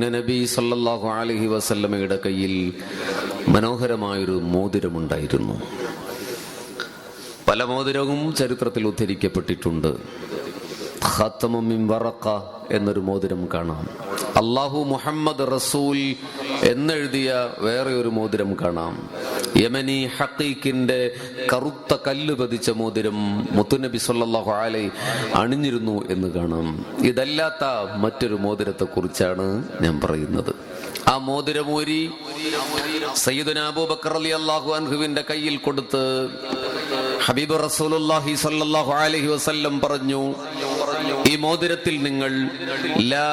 നബി സല്ലല്ലാഹു അലൈഹി വസല്ലമയുടെ കയ്യിൽ മനോഹരമായൊരു മോതിരമുണ്ടായിരുന്നു. പല മോതിരവും ചരിത്രത്തിൽ ഉദ്ധരിക്കപ്പെട്ടിട്ടുണ്ട്. ഖാതമും മിൻ വറഖ എന്നൊരു മോതിരം കാണാം. അല്ലാഹു മുഹമ്മദ് റസൂൽ എന്നെഴുതിയ വേറെ ഒരു മോതിരം കാണാം. യമനി ഹഖീഖിന്റെ കറുത്ത കല്ല് പതിച്ച മോതിരം മുത്തുനബി സല്ലല്ലാഹു അലൈഹി അണിഞ്ഞിരുന്നു എന്ന് കാണാം. ഇതല്ലാത്ത മറ്റൊരു മോതിരത്തെ കുറിച്ചാണ് ഞാൻ പറയുന്നത്. ആ മോതിരമൂരി സയ്യിദുനാ അബൂബക്കർ റളിയല്ലാഹു അൻഹുവിന്റെ കയ്യിൽ കൊടുത്ത് ഹബീബ് റസൂലുള്ളാഹി സ്വല്ലല്ലാഹു അലൈഹി വസല്ലം പറഞ്ഞു, ഈ മോതിരത്തിൽ നിങ്ങൾ ലാ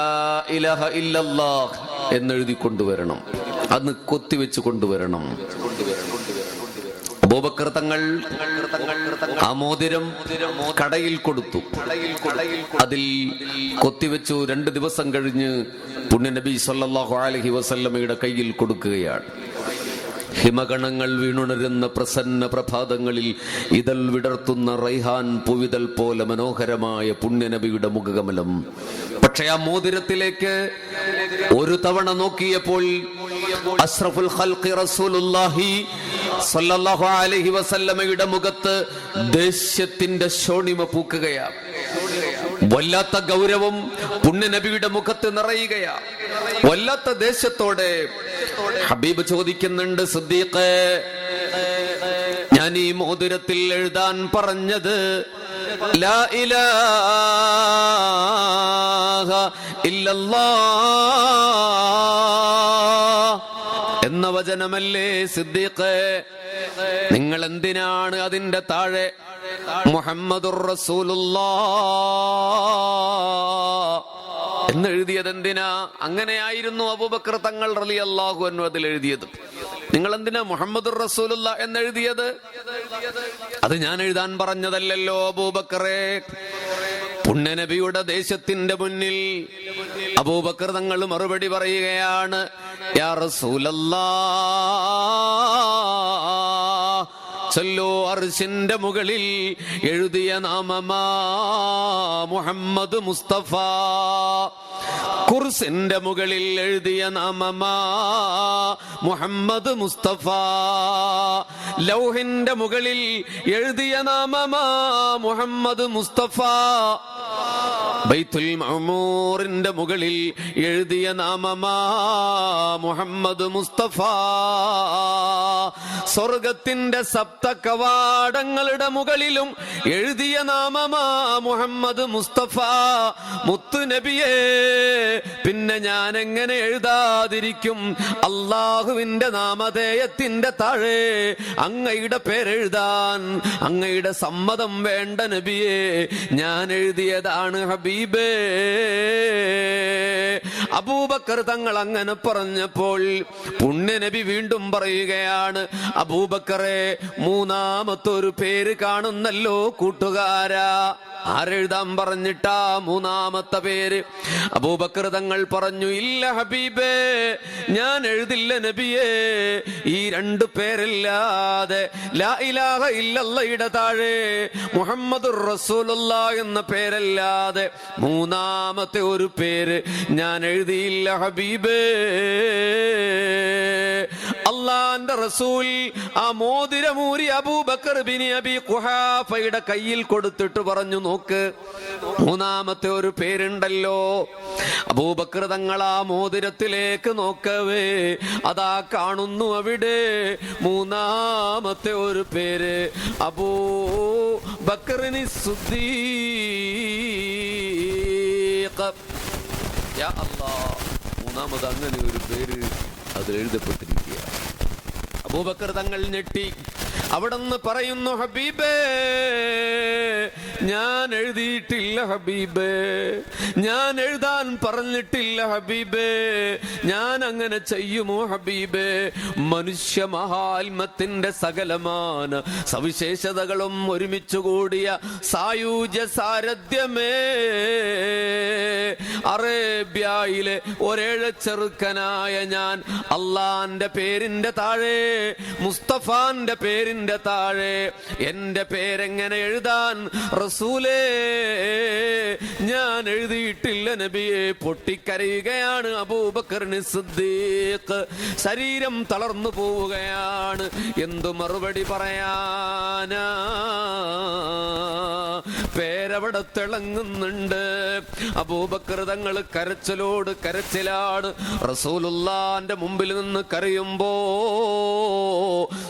ഇലാഹ ഇല്ലല്ലാഹ് എന്നെഴുതി കൊണ്ടുവരണം, അന്ന് കൊത്തിവെച്ച് കൊണ്ടുവരണം. അബൂബക്കർ തങ്ങൾ ആ മോതിരം കടയിൽ കൊടുത്തു. അതിൽ കൊത്തിവെച്ചു. 2 ദിവസം കഴിഞ്ഞ് പുണ്യനബി സല്ലല്ലാഹു അലൈഹി വസല്ലമയുടെ കയ്യിൽ കൊടുക്കുകയാണ്. ഹിമഗണങ്ങൾ വീണുണരുന്ന പ്രസന്ന പ്രഭാതങ്ങളിൽ ഇതൾ വിടർത്തുന്ന റൈഹാൻ പൂവിതൽ പോലെ മനോഹരമായ പുണ്യനബിയുടെ മുഖകമലം. പക്ഷെ ആ മോതിരത്തിലേക്ക് ഒരു തവണ നോക്കിയപ്പോൾ അഷ്റഫുൽ ഖൽഖി റസൂലുള്ളാഹി സ്വല്ലല്ലാഹു അലൈഹി വസല്ലമയുടെ മുഖത്ത് ദേഷ്യത്തിന്റെ ശോണിമ പൂക്കുകയാണ്. വല്ലാത്ത ഗൗരവം പുണ്യനബിയുടെ മുഖത്ത് നിറയുകയാ. വല്ലാത്ത ദേഷ്യത്തോടെ ഹബീബ് ചോദിക്കുന്നുണ്ട്, സിദ്ദീഖേ, ഞാൻ ഈ മോതിരത്തിൽ എഴുതാൻ പറഞ്ഞത് ലാ ഇലാഹ ഇല്ലല്ലാഹ് എന്ന വചനമല്ലേ സിദ്ദീഖേ? നിങ്ങൾ എന്തിനാണ് അതിന്റെ താഴെ മുഹമ്മദുർ റസൂലുള്ളാഹ് എന്നെഴുതിയത്? എന്തിനാ? അങ്ങനെയായിരുന്നു അബൂബക്കർ തങ്ങൾ റളിയല്ലാഹു അൻഹു അതിൽ എഴുതിയത്. നിങ്ങൾ എന്തിനാ മുഹമ്മദുർ റസൂലുള്ളാഹ് എന്നെഴുതിയത്? അത് ഞാൻ എഴുതാൻ പറഞ്ഞതല്ലല്ലോ അബൂബക്കറെ. പുണ്യനബിയുടെ ദേശത്തിന്റെ മുന്നിൽ അബൂബക്കർ തങ്ങൾ മറുപടി പറയുകയാണ്, യാ റസൂലല്ലാഹ്, ചൊല്ലോ അർശിന്റെ മുകളിൽ എഴുതിയ നാമമാ മുഹമ്മദ് മുസ്തഫ. കുർസിന്റെ മുകളിൽ എഴുതിയ നാമമാ മുഹമ്മദ് മുസ്തഫ. ലൗഹിന്റെ മുകളിൽ എഴുതിയ നാമമാ മുഹമ്മദ് മുസ്തഫ. ബൈത്തുൽ മഅമൂറിന്റെ മുകളിൽ എഴുതിയ നാമമാ മുഹമ്മദ് മുസ്തഫ. സ്വർഗത്തിന്റെ 7 കവാടങ്ങളുടെ മുകളിലും എഴുതിയ നാമമാ മുഹമ്മദ് മുസ്തഫ. മുത്തുനബിയേ, പിന്നെ ഞാൻ എങ്ങനെ എഴുതാതിരിക്കും? അള്ളാഹുവിന്റെ നാമധേയത്തിന്റെ താഴെ അങ്ങയുടെ പേരെഴുതാൻ അങ്ങയുടെ സമ്മതം വേണ്ട നബിയേ. ഞാൻ എഴുതിയതാണ് ഹബീബേ. അബൂബക്കർ തങ്ങൾ അങ്ങനെ പറഞ്ഞപ്പോൾ പുണ്യനബി വീണ്ടും പറയുകയാണ്, അബൂബക്കറെ, 3ാമത്തൊരു പേര് കാണുന്നല്ലോ കൂട്ടുകാരാ. ആരെഴുതാൻ പറഞ്ഞിട്ടാ 3ാമത്തെ പേര്? അബൂബക്കർ തങ്ങൾ പറഞ്ഞു, ഇല്ല ഹബീബേ, ഞാൻ എഴുതില്ല നബിയേ. ഈ 2 പേരല്ലാതെ ലാ ഇലാഹ ഇല്ലല്ലാഹയുടെ താഴെ മുഹമ്മദുർ റസൂലുള്ളാഹ് എന്ന പേരല്ലാതെ 3ാമത്തെ ഒരു പേര് ഞാൻ എഴുതിയില്ല ഹബീബേ. അള്ളാന്റെ റസൂൽ ആ മോതിരമൂരി അബൂബക്കർ ബിൻ അബി ഖുഹാഫയുടെ കയ്യിൽ കൊടുത്തിട്ട് പറഞ്ഞു, നോക്ക്, 3ാമത്തെ ഒരു പേരുണ്ടല്ലോ. അബൂബക്കർ തങ്ങൾ ആ മോതിരത്തിലേക്ക് നോക്കവേ അതാ കാണുന്നു, അവിടെ 3ാമത്തെ ഒരു പേര് അബൂബക്കറിന് സിദ്ദീഖ്. യാ അല്ലാഹ്, 3ാമത് അങ്ങനെ ഒരു പേര് അതിൽ എഴുതപ്പെട്ടിരിക്കുക. അബൂബക്കർ തങ്ങൾ ഞെട്ടി. അവിടെന്ന് പറയുന്നു, ഹബീബേ, ഞാൻ എഴുതിയിട്ടില്ല ഹബീബേ, ഞാൻ എഴുതാൻ പറഞ്ഞിട്ടില്ല ഹബീബേ, ഞാൻ അങ്ങനെ ചെയ്യുമോ ഹബീബേ? മനുഷ്യ മഹാത്മത്തിന്റെ സകലമാന സവിശേഷതകളും ഒരുമിച്ചു കൂടിയ സായൂജ്യ സാരഥ്യമേ, അറേബ്യയിലെ ഒരേഴച്ചെറുക്കനായ ഞാൻ അള്ളാന്റെ പേരിന്റെ താഴെ, മുസ്തഫാന്റെ പേരിന്റെ താഴെ എന്റെ പേരെങ്ങനെ എഴുതാൻ റസൂലേ ഞാൻ എഴുതിയിട്ടില്ല നബിയെ. പൊട്ടിക്കരയുകയാണ് അബൂബക്കർ സിദ്ദീഖ്. ശരീരം തളർന്നു പോവുകയാണ്. എന്തു മറുപടി പറയാനാ? പേരവിടെ തിളങ്ങുന്നുണ്ട്. അബൂബക്കർ തങ്ങൾ കരച്ചിലോട് കരച്ചിലാണ്. റസൂലുള്ളാന്റെ മുമ്പിൽ നിന്ന് കരയുമ്പോ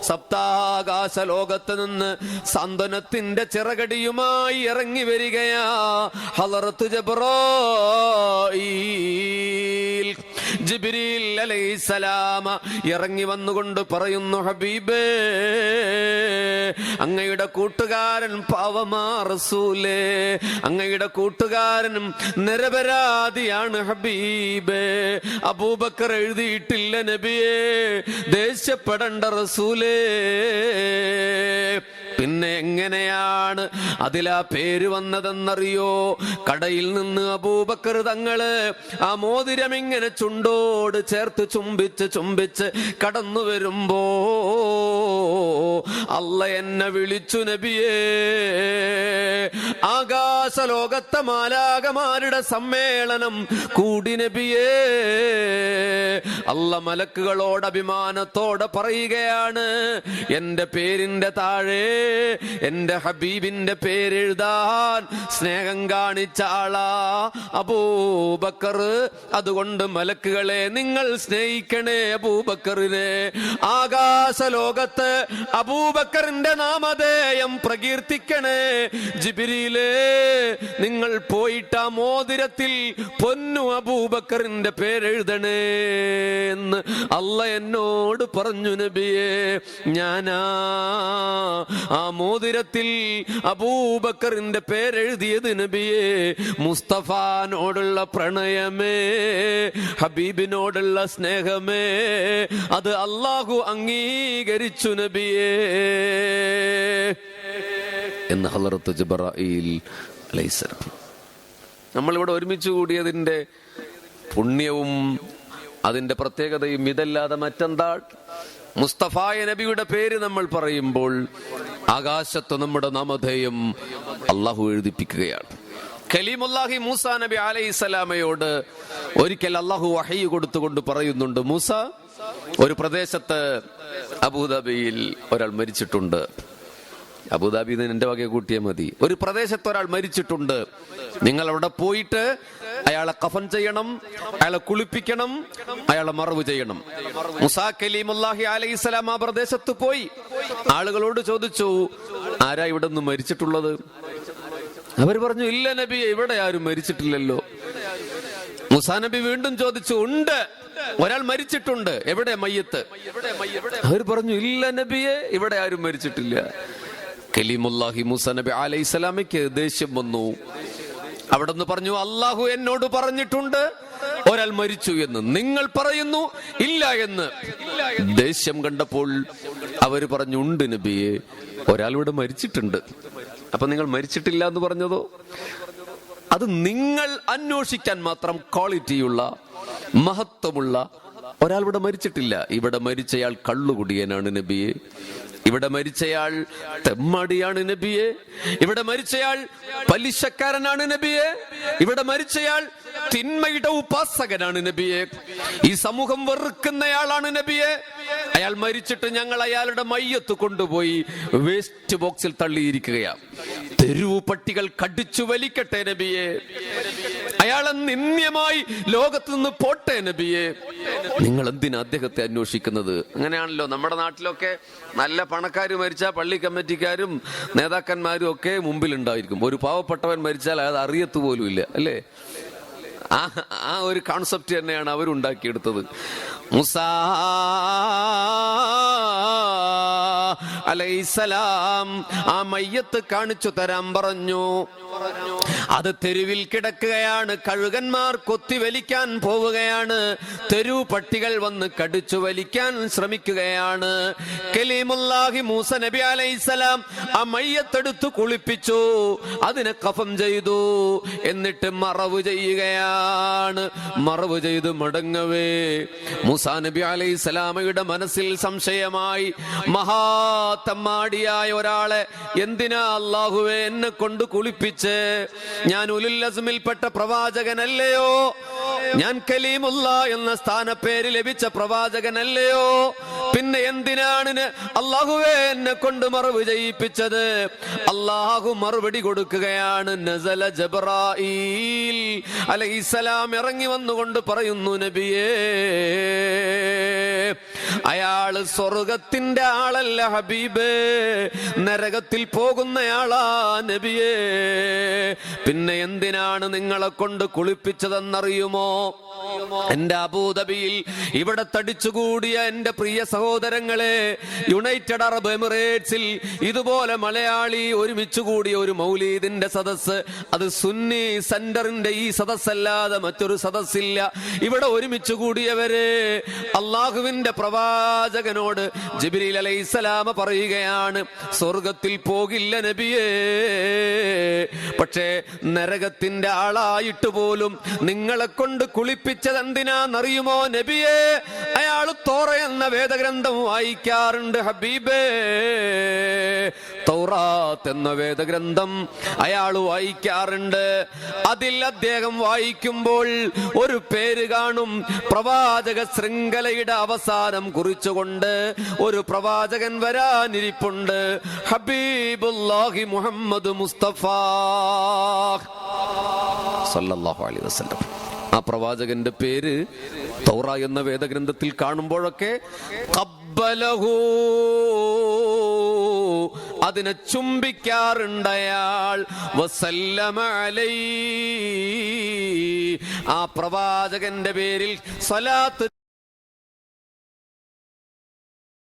സപ്താകാശ ലോകത്ത് നിന്ന് സാന്ത്വനത്തിന്റെ ചിറകടിയുമായി ഇറങ്ങി വരികയാ ഹളറത്ത് ജിബ്രീൽ അലൈഹിസ്സലാം. ഇറങ്ങി വന്നുകൊണ്ട് പറയുന്നു, ഹബീബേ അങ്ങയുടെ കൂട്ടുകാരൻ പാവമാ റസൂലേ, അങ്ങയുടെ കൂട്ടുകാരനും നിരപരാധിയാണ് ഹബീബേ. അബൂബക്കർ എഴുതിയിട്ടില്ല നബിയേ, ദേഷ്യപ്പെടണ്ട റസൂലേ. പിന്നെ എങ്ങനെയാണ് അതിലാ പേര് വന്നതെന്നറിയോ? കടയിൽ നിന്ന് അബൂബക്കർ തങ്ങള് ആ മോതിരം ഇങ്ങനെ ചുണ്ടോട് ചേർത്ത് ചുംബിച്ച് ചുംബിച്ച് കടന്നു വരുമ്പോ അല്ല എന്നെ വിളിച്ചു നബിയേ. ആകാശലോകത്തെ മാലാകമാരുടെ സമ്മേളനം കൂടി നബിയേ. അല്ല മലക്കുകളോട് അഭിമാനത്തോടെ പറയുകയാണ്, എന്റെ പേരിന്റെ താഴെ എന്റെ ഹബീബിന്റെ പേരെഴുതാൻ സ്നേഹം കാണിച്ച ആളാ അബൂബക്കർ. അതുകൊണ്ട് മലക്കുകളെ നിങ്ങൾ സ്നേഹിക്കണേ അബൂബക്കറിനെ. ആകാശലോകത്ത് അബൂബക്കറിന്റെ നാമധേയം പ്രകീർത്തിക്കണേ. ജിബ്രീലേ നിങ്ങൾ പോയിട്ട് ആ മോതിരത്തിൽ പൊന്നു അബൂബക്കറിന്റെ പേരെഴുതണേ എന്ന് അല്ല എന്നോട് പറഞ്ഞു നബിയേ. ഞാനാ ആ മോതിരത്തിൽ അബൂബക്കറിന്റെ പേരെഴുതിയത് നബിയേ. മുസ്തഫാനോടുള്ള പ്രണയമേ, ഹബീബിനോടുള്ള സ്നേഹമേ, അത് അല്ലാഹു അംഗീകരിച്ചു നബിയേ എന്ന് ഹളറത്ത് ജിബ്രീൽ അലൈഹിസ്സലാം. നമ്മളിവിടെ ഒരുമിച്ച് കൂടിയതിന്റെ പുണ്യവും അതിന്റെ പ്രത്യേകതയും ഇതല്ലാതെ മറ്റെന്താ? മുസ്തഫായ നബിയുടെ പേര് നമ്മൾ പറയുമ്പോൾ ആകാശത്ത് നമ്മുടെ നാമധേയം അള്ളാഹു എഴുതിപ്പിക്കുകയാണ്. കലീമുല്ലാഹി മൂസ നബി അലൈഹിസ്സലാമയോട് ഒരിക്കൽ അള്ളാഹു വഹയി കൊടുത്തുകൊണ്ട് പറയുന്നുണ്ട്, മൂസ ഒരു പ്രദേശത്ത് അബൂദാബിയിൽ ഒരാൾ മരിച്ചിട്ടുണ്ട്. അബുദാബി എന്റെ വകയെ കൂട്ടിയാൽ മതി. ഒരു പ്രദേശത്ത് ഒരാൾ മരിച്ചിട്ടുണ്ട്, നിങ്ങൾ അവിടെ പോയിട്ട് അയാളെ കഫൻ ചെയ്യണം, അയാളെ കുളിപ്പിക്കണം, അയാളെ മറവ് ചെയ്യണം. മൂസാ കലീമുല്ലാഹി അലൈഹിസ്സലാം ആ പ്രദേശത്ത് പോയി ആളുകളോട് ചോദിച്ചു, ആരാ ഇവിടെ നിന്ന് മരിച്ചിട്ടുള്ളത്? അവർ പറഞ്ഞു, ഇല്ല നബി, ഇവിടെ ആരും മരിച്ചിട്ടില്ലല്ലോ. മൂസാ നബി വീണ്ടും ചോദിച്ചു, ഉണ്ട്, ഒരാൾ മരിച്ചിട്ടുണ്ട്, എവിടെ മയ്യത്ത്? അവർ പറഞ്ഞു, ഇല്ല നബിയെ, ഇവിടെ ആരും മരിച്ചിട്ടില്ല. കലീമുല്ലാഹി മൂസാ നബി അലൈഹിസ്സലാമയ്ക്ക് ദേഷ്യം വന്നു. അവിടെ നിന്ന് പറഞ്ഞു, അള്ളാഹു എന്നോട് പറഞ്ഞിട്ടുണ്ട് ഒരാൾ മരിച്ചു എന്ന്, നിങ്ങൾ പറയുന്നു ഇല്ല എന്ന്. ദേഷ്യം കണ്ടപ്പോൾ അവര് പറഞ്ഞു, ഉണ്ട് നബിയെ, ഒരാൾ ഇവിടെ മരിച്ചിട്ടുണ്ട്. അപ്പൊ നിങ്ങൾ മരിച്ചിട്ടില്ല എന്ന് പറഞ്ഞതോ? അത് നിങ്ങൾ അന്വേഷിക്കാൻ മാത്രം ക്വാളിറ്റിയുള്ള മഹത്വമുള്ള ഒരാൾ ഇവിടെ മരിച്ചിട്ടില്ല. ഇവിടെ മരിച്ചയാൾ കള്ളുകുടിയനാണ് നബിയെ, ഇവിടെ മരിച്ചയാൾ തെമ്മാടിയാണ് നബിയെ, ഇവിടെ മരിച്ചയാൾ പലിശക്കാരനാണ് നബിയെ, ഇവിടെ മരിച്ചയാൾ തിന്മയുടെ ഉപാസകനാണ് നബിയെ, ഈ സമൂഹം വെറുക്കുന്നയാളാണ് നബിയെ. അയാൾ മരിച്ചിട്ട് ഞങ്ങൾ അയാളുടെ മയ്യത്ത് കൊണ്ടുപോയി വേസ്റ്റ് ബോക്സിൽ തള്ളിയിരിക്കുകയാണ്. തെരുവു പട്ടികൾ കടിച്ചു വലിക്കട്ടെ നബിയെ, അയാളെ നിന്ദ്യമായി ലോകത്ത് നിന്ന് പോട്ടെ നബിയെ. നിങ്ങൾ എന്തിനാ അദ്ദേഹത്തെ അന്വേഷിക്കുന്നത്? അങ്ങനെയാണല്ലോ നമ്മുടെ നാട്ടിലൊക്കെ. നല്ല പണക്കാർ മരിച്ചാൽ പള്ളി കമ്മിറ്റിക്കാരും നേതാക്കന്മാരും ഒക്കെ മുമ്പിലുണ്ടായിരിക്കും. ഒരു പാവപ്പെട്ടവൻ മരിച്ചാൽ അത് അറിയത്തു പോലും ഇല്ല, അല്ലേ? ആ ഒരു കോൺസെപ്റ്റ് തന്നെയാണ് അവരുണ്ടാക്കിയെടുത്തത്. മൂസാ അലൈഹിസ്സലാം ആ മയ്യത്ത് കാണിച്ചു തരാൻ പറഞ്ഞു. അത് തെരുവിൽ കിടക്കുകയാണ്. കഴുകന്മാർ കൊത്തിവലിക്കാൻ പോവുകയാണ്. തെരുവ് പട്ടികൾ വന്ന് കടിച്ചു വലിക്കാൻ ശ്രമിക്കുകയാണ്. കലീമുല്ലാഹി മൂസ നബി അലൈഹിസ്സലാം ആ മയ്യത്തെടുത്ത് കുളിപ്പിച്ചു, അതിനെ കഫം ചെയ്തു, എന്നിട്ട് മറവ് ചെയ്യുകയാണ്. മറവ് ചെയ്ത് മടങ്ങവേ മൂസാ നബി അലൈഹിസ്സലാമയുടെ മനസ്സിൽ സംശയമായി. മഹാത്തമ്മാടിയായ ഒരാളെ എന്തിനാ അല്ലാഹുവേ എന്നെ കൊണ്ട് കുളിപ്പിച്ച്? ഞാൻ ഉലുൽ അസ്മിൽപ്പെട്ട പ്രവാചകനല്ലയോ? ഞാൻ കലീമുള്ള എന്ന സ്ഥാനപ്പേര് ലഭിച്ച പ്രവാചകനല്ലയോ? പിന്നെ എന്തിനാണ് അല്ലാഹുവേ എന്നെ കൊണ്ട് മറവ് ചെയ്യിപ്പിച്ചത്? അല്ലാഹു മറുപടി കൊടുക്കുകയാണ്. നസല ജിബ്രായീൽ അലൈഹിസ്സലാം ഇറങ്ങി വന്നുകൊണ്ട് പറയുന്നു, നബിയേ, അയാള് സ്വർഗത്തിന്റെ ആളല്ല ഹബീബേ, നരകത്തിൽ പോകുന്നയാളാ നബിയേ. പിന്നെ എന്തിനാണ് നിങ്ങളെ കൊണ്ട് കുളിപ്പിച്ചതെന്നറിയുമോ? എന്റെ അബൂദബിയിൽ ഇവിടെ തടിച്ചുകൂടിയ എന്റെ പ്രിയ സഹോദരങ്ങളെ, യുണൈറ്റഡ് അറബ് എമിറേറ്റ്സിൽ ഇതുപോലെ മലയാളി ഒരുമിച്ച് കൂടിയ ഒരു മൗലീദിന്റെ സദസ്, അത് സുന്നി സെന്ററിന്റെ ഈ സദസ്സല്ലാതെ മറ്റൊരു സദസ്സില്ല. ഇവിടെ ഒരുമിച്ച് കൂടിയവര് അള്ളാഹുവിന്റെ പ്രവാചകനോട് ജിബ്രീൽ അലൈഹിസ്സലാം പറയുകയാണ്, സ്വർഗത്തിൽ പോകില്ല നബിയേ, പക്ഷേ നരകത്തിന്റെ ആളായിട്ട് പോലും നിങ്ങളെ കൊണ്ട് കുളിപ്പിച്ചതെന്തിനാന്നറിയുമോ നബിയേ? അയാൾ തോറ എന്ന വേദഗ്രന്ഥം വായിക്കാറുണ്ട് ഹബീബേ. തൗറാത്ത് എന്ന വേദഗ്രന്ഥം അയാൾ വായിക്കാറുണ്ട്. അതിൽ അദ്ദേഹം വായിക്കുമ്പോൾ ഒരു പേര് കാണും. പ്രവാചക ശൃംഖലയുടെ അവസാനം കുറിച്ചുകൊണ്ട് ഒരു പ്രവാചകൻ വരാനിരിപ്പുണ്ട്, ഹബീബുല്ലാഹി മുഹമ്മദ് മുസ്തഫ സല്ലല്ലാഹു അലൈഹി വസല്ലം. ആ പ്രവാചകന്റെ പേര് തൗറ എന്ന വേദഗ്രന്ഥത്തിൽ കാണുമ്പോഴൊക്കെ ഖബ്ബലഹു, അതിനെ ചുംബിക്കാറുണ്ടയാൾ. വസല്ലമ അലൈഹി, ആ പ്രവാചകന്റെ പേരിൽ സ്വലാത്ത്